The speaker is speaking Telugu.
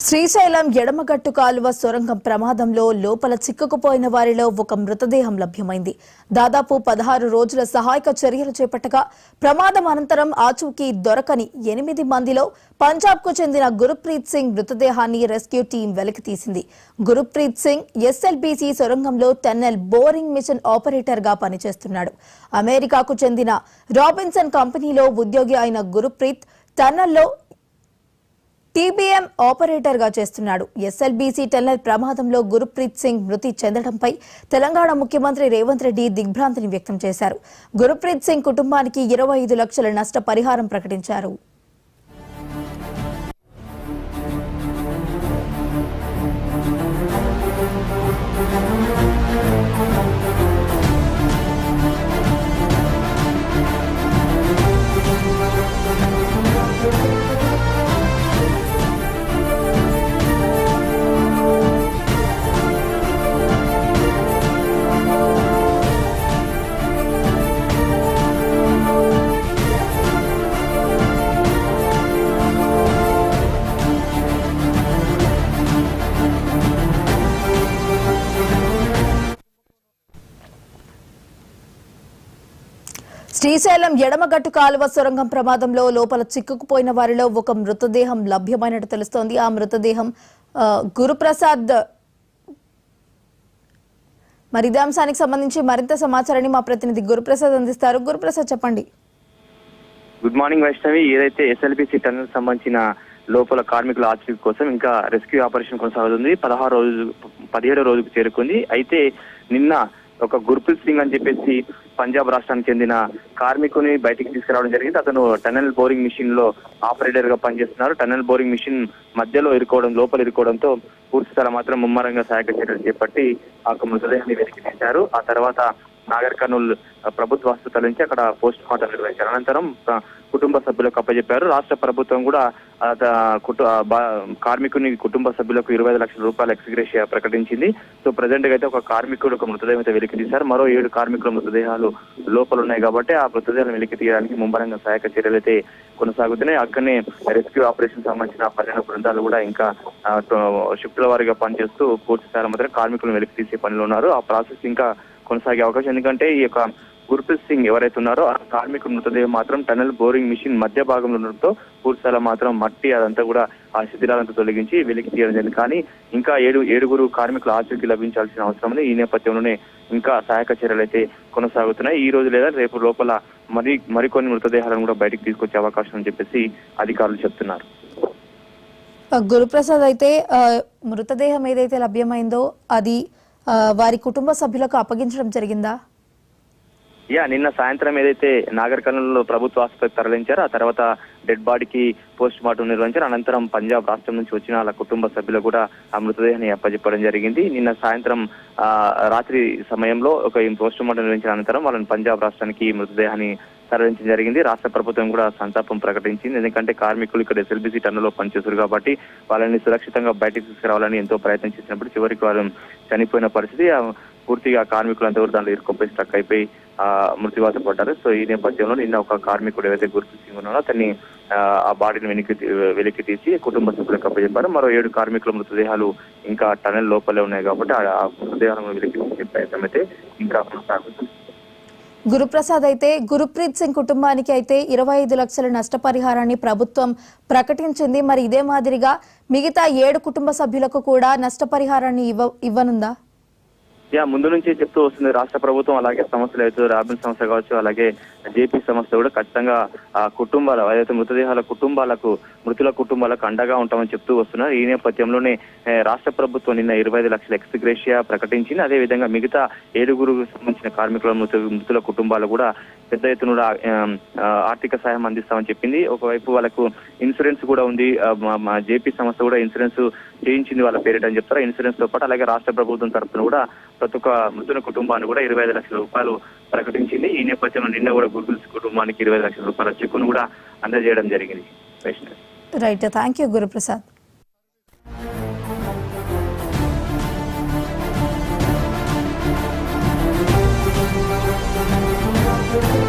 శ్రీశైలం ఎడమగట్టు కాలువ సొరంగం ప్రమాదంలో లోపల చిక్కుకుపోయిన వారిలో ఒక మృతదేహం లభ్యమైంది. దాదాపు 16 రోజుల సహాయక చర్యలు చేపట్టగా ప్రమాదం అనంతరం ఆచూకీ దొరకని 8 మందిలో పంజాబ్కు చెందిన గురుప్రీత్ సింగ్ మృతదేహాన్ని రెస్క్యూ టీం వెలికితీసింది. గురుప్రీత్ సింగ్ ఎస్ఎల్బీసీ సొరంగంలో టన్నెల్ బోరింగ్ మిషన్ ఆపరేటర్ గా పనిచేస్తున్నాడు. అమెరికాకు చెందిన రాబిన్సన్ కంపెనీలో ఉద్యోగి అయిన గురుప్రీత్ టన్నెల్లో టీబీఎం ఆపరేటర్ గా చేస్తున్నాడు. ఎస్ఎల్బీసీ టన్నెల్ ప్రమాదంలో గురుప్రీత్ సింగ్ మృతి చెందడంపై తెలంగాణ ముఖ్యమంత్రి రేవంత్ రెడ్డి దిగ్భ్రాంతిని వ్యక్తం చేశారు. గురుప్రీత్ సింగ్ కుటుంబానికి 25 లక్షల నష్టపరిహారం ప్రకటించారు. శ్రీశైలం ఎడమగట్టు కాలువ సొరంగం ప్రమాదంలో లోపల చిక్కుకుపోయిన వారిలో ఒక మృతదేహం లభ్యమైనట్టు తెలుస్తోంది. ఆ మృతదేహం గురుప్రసాద్. మరి ఇదే అంశానికి సంబంధించి మరింత సమాచారాన్ని మా ప్రతినిధి గురుప్రసాద్ అందిస్తారు. గురుప్రసాద్, చెప్పండి. Good morning Vaishnavi. ఏదైతే ఎస్ఎల్బీసీ టన్నెల్ సంబంధించిన లోపల కార్మికుల ఆచూకీ కోసం ఇంకా రెస్క్యూ ఆపరేషన్ కొనసాగుతుంది. 17వ రోజుకు చేరుకుంది. అయితే నిన్న ఒక గుర్ప్రీత్ సింగ్ అని చెప్పేసి పంజాబ్ రాష్ట్రానికి చెందిన కార్మికుని బయటికి తీసుకురావడం జరిగింది. అతను టన్నెల్ బోరింగ్ మిషన్ లో ఆపరేటర్ గా పనిచేస్తున్నారు. టన్నెల్ బోరింగ్ మిషన్ మధ్యలో లోపల ఇరుకోవడంతో పూర్తి స్థలం మాత్రం ముమ్మరంగా సహాయక చర్యలు చేపట్టి ఆ మృతదేహాన్ని వెలికి తీశారు. ఆ తర్వాత నాగర్ కర్నూల్ ప్రభుత్వ ఆసుపత్రి నుంచి అక్కడ పోస్ట్ మార్టం నిర్వహించారు. అనంతరం కుటుంబ సభ్యులకు అప్పచెప్పారు. రాష్ట్ర ప్రభుత్వం కూడా కార్మికుని కుటుంబ సభ్యులకు 25 లక్షల రూపాయల ఎక్స్గ్రేషియా ప్రకటించింది. సో ప్రజెంట్ గా అయితే ఒక కార్మికుడు ఒక మృతదేహం అయితే వెలికి తీశారు. మరో 7 కార్మికుల మృతదేహాలు లోపల ఉన్నాయి కాబట్టి ఆ మృతదేహాలను వెలికి తీయడానికి ముమ్మరంగా సహాయక చర్యలు అయితే కొనసాగుతున్నాయి. అక్కడనే రెస్క్యూ ఆపరేషన్ సంబంధించిన 12 బృందాలు కూడా ఇంకా షిఫ్ట్ల వారీగా పనిచేస్తూ పూర్తి స్థాయి మాత్రం కార్మికులను వెలికి తీసే పనిలో ఉన్నారు. ఆ ప్రాసెస్ ఇంకా కొనసాగే అవకాశం, ఎందుకంటే ఈ యొక్క గుర్ప్రీత్ సింగ్ ఎవరైతే ఉన్నారో ఆ కార్మికుల మృతదేహం మాత్రం టన్నెల్ బోరింగ్ మిషన్ మధ్య భాగంలో ఉండడంతో పూర్తిస్థాయిలో మాత్రం మట్టి అదంతా కూడా ఆ శిథిలాలంతా తొలగించి వెలికి తీయడం జరిగింది. కానీ ఇంకా 7 కార్మికుల ఆచూకీ లభించాల్సిన అవసరం ఉంది. ఈ నేపథ్యంలోనే ఇంకా సహాయక చర్యలు అయితే కొనసాగుతున్నాయి. ఈ రోజు లేదా రేపు లోపల మరికొన్ని మృతదేహాలను కూడా బయటకు తీసుకొచ్చే అవకాశం అని చెప్పేసి అధికారులు చెప్తున్నారు. గురుప్రసాద్, అయితే మృతదేహం ఏదైతే లభ్యమైందో అది వారి కుటుంబ సభ్యులకు అప్పగించడం జరిగిందా? నిన్న సాయంత్రం ఏదైతే నాగర్ కర్నూల్ ప్రభుత్వ ఆసుపత్రికి తరలించారో ఆ తర్వాత డెడ్ బాడీకి పోస్ట్ మార్టం నిర్వహించారు. అనంతరం పంజాబ్ రాష్ట్రం నుంచి వచ్చిన వాళ్ళ కుటుంబ సభ్యులు కూడా ఆ మృతదేహాన్ని అప్పచెప్పడం జరిగింది. నిన్న సాయంత్రం రాత్రి సమయంలో ఒక పోస్ట్ మార్టం నిర్వహించిన అనంతరం వాళ్ళని పంజాబ్ రాష్ట్రానికి ఈ మృతదేహాన్ని తరలించడం జరిగింది. రాష్ట్ర ప్రభుత్వం కూడా సంతాపం ప్రకటించింది. ఎందుకంటే కార్మికులు ఇక్కడ ఎస్ఎల్బీసీ టన్నెల్లో పనిచేస్తారు కాబట్టి వాళ్ళని సురక్షితంగా బయటకు తీసుకురావాలని ఎంతో ప్రయత్నం చేసినప్పుడు చివరికి వాళ్ళు చనిపోయిన పరిస్థితి. పూర్తిగా కార్మికులంతా కూడా దాంట్లో ఇరుక్కుపోయి స్ట్రక్ అయిపోయి మృత్యువాత పడ్డారు. సో ఈ నేపథ్యంలో నిన్న ఒక కార్మికుడు ఏదైతే గుర్ప్రీత్ సింగ్ ఉన్నారో అతన్ని ఆ బాడీని వెలికి తీసి కుటుంబ సభ్యులకు అప్పచెప్పారు. మరో 7 కార్మికుల మృతదేహాలు ఇంకా టన్నెల్ లోపలే ఉన్నాయి కాబట్టి ఆ మృతదేహాలను వెలికి తీసే ప్రయత్నం అయితే ఇంకా కొనసాగుతుంది. గురుప్రసాద్, అయితే గురుప్రీత్ సింగ్ కుటుంబానికి అయితే 25 లక్షల నష్టపరిహారాన్ని ప్రభుత్వం ప్రకటించింది. మరి ఇదే మాదిరిగా మిగతా 7 కుటుంబ సభ్యులకు కూడా నష్టపరిహారాన్ని ఇవ్వనుందా? ముందు నుంచి చెప్తూ వస్తుంది రాష్ట్ర ప్రభుత్వం, అలాగే సంస్థలు అయితే రాబిన్ సంస్థ కావచ్చు, అలాగే జేపీ సంస్థ కూడా ఖచ్చితంగా ఆ కుటుంబాల ఏదైతే మృతదేహాల కుటుంబాలకు మృతుల కుటుంబాలకు అండగా ఉంటామని చెప్తూ వస్తున్నారు. ఈ నేపథ్యంలోనే రాష్ట్ర ప్రభుత్వం నిన్న 25 లక్షల ఎక్స్గ్రేషియా ప్రకటించింది. అదేవిధంగా మిగతా 7 సంబంధించిన కార్మికుల మృతుల కుటుంబాలు కూడా పెద్ద ఎత్తున ఆర్థిక సాయం అందిస్తామని చెప్పింది. ఒకవైపు వాళ్ళకు ఇన్సూరెన్స్ కూడా ఉంది. జేపీ సంస్థ కూడా ఇన్సూరెన్స్ చేయించింది వాళ్ళ పేరిట అని చెప్తారు. ఇన్సూరెన్స్ తో పాటు అలాగే రాష్ట్ర ప్రభుత్వం తరఫున కూడా ప్రతి ఒక్క మృతుల కుటుంబాన్ని కూడా 25 లక్షల రూపాయలు ప్రకటించింది. ఈ నేపథ్యంలో నిన్న కూడా గురుప్రీత్ కుటుంబానికి 20 లక్షల రూపాయల చెక్కును కూడా అందజేయడం జరిగింది. Right, thank you Guruprasad. Thank you.